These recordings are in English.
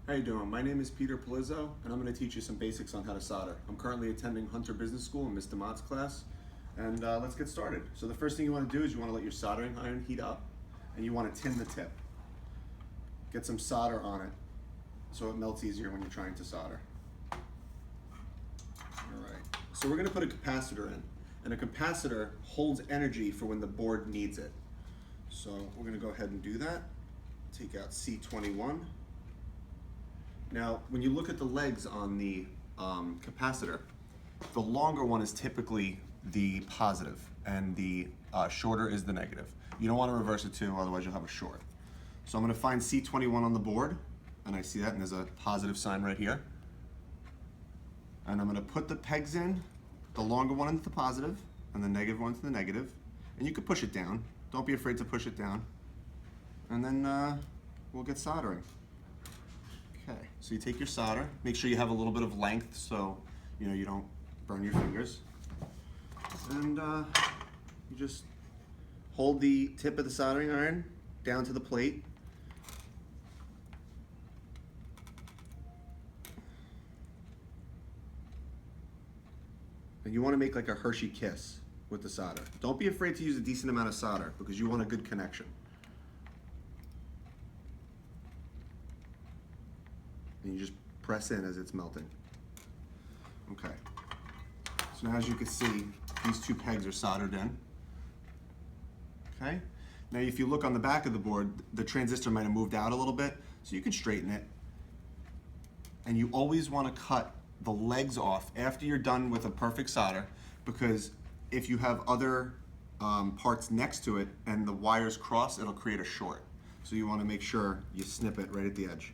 How you doing? My name is Peter Polizzo, and I'm going to teach you some basics on how to solder. I'm currently attending Hunter Business School in Ms. DeMott's class, and let's get started. So the first thing you want to do is you want to let your soldering iron heat up, and you want to tin the tip. Get some solder on it so it melts easier when you're trying to solder. Alright, so we're going to put a capacitor in, and a capacitor holds energy for when the board needs it. So we're going to go ahead and do that. Take out C21. Now, when you look at the legs on the capacitor, the longer one is typically the positive, and the shorter is the negative. You don't want to reverse it too, otherwise you'll have a short. So I'm going to find C21 on the board, and I see that, and there's a positive sign right here. And I'm going to put the pegs in, the longer one into the positive, and the negative one into the negative. And you can push it down. Don't be afraid to push it down. And then we'll get soldering. Okay, so you take your solder, make sure you have a little bit of length so you don't burn your fingers. And you just hold the tip of the soldering iron down to the plate. And you want to make like a Hershey kiss with the solder. Don't be afraid to use a decent amount of solder because you want a good connection. And you just press in as it's melting. Okay. So now as you can see, these two pegs are soldered in. Okay. Now if you look on the back of the board, the transistor might have moved out a little bit, so you can straighten it. And you always want to cut the legs off after you're done with a perfect solder, because if you have other parts next to it and the wires cross, it'll create a short. So you want to make sure you snip it right at the edge.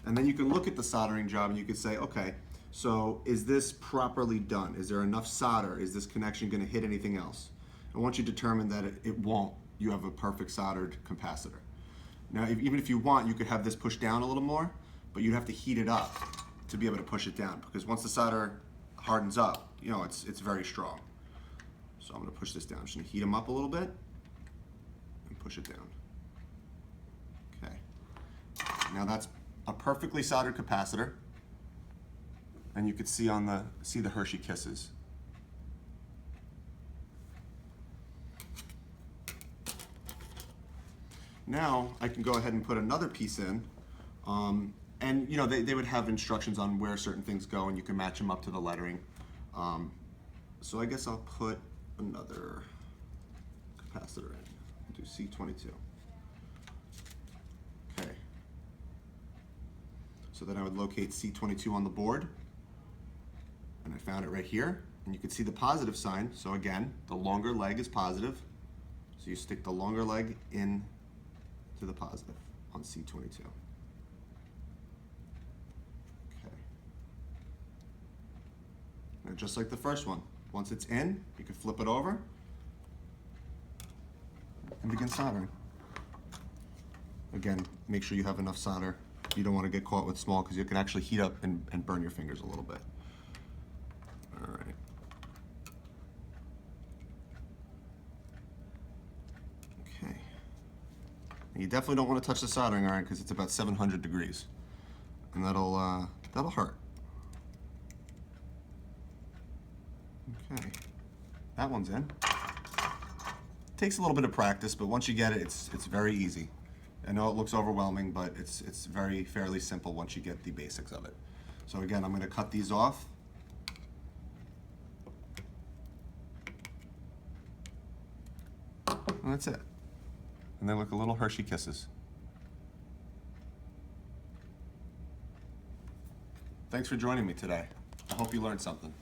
And then you can look at the soldering job and you can say, okay, so is this properly done? Is there enough solder? Is this connection going to hit anything else? And once you determine that it won't, you have a perfect soldered capacitor. Now, even if you want, you could have this pushed down a little more, but you'd have to heat it up to be able to push it down, because once the solder hardens up, it's very strong. So I'm going to push this down. I'm just going to heat them up a little bit and push it down. Okay. Now that's a perfectly soldered capacitor, and you can see the Hershey kisses. Now I can go ahead and put another piece in, and they would have instructions on where certain things go, and you can match them up to the lettering. So I guess I'll put another capacitor in. Do C22. Okay. So then I would locate C22 on the board, and I found it right here, and you can see the positive sign. So again, the longer leg is positive, so you stick the longer leg in to the positive on C22. Okay. Now just like the first one, once it's in, you can flip it over and begin soldering. Again, make sure you have enough solder. You don't want to get caught with small, because you can actually heat up and burn your fingers a little bit. All right. Okay. And you definitely don't want to touch the soldering iron because it's about 700 degrees, and that'll hurt. Okay. That one's in. Takes a little bit of practice, but once you get it, it's very easy. I know it looks overwhelming, but it's fairly simple once you get the basics of it. So again, I'm going to cut these off. And that's it. And they look a little Hershey kisses. Thanks for joining me today. I hope you learned something.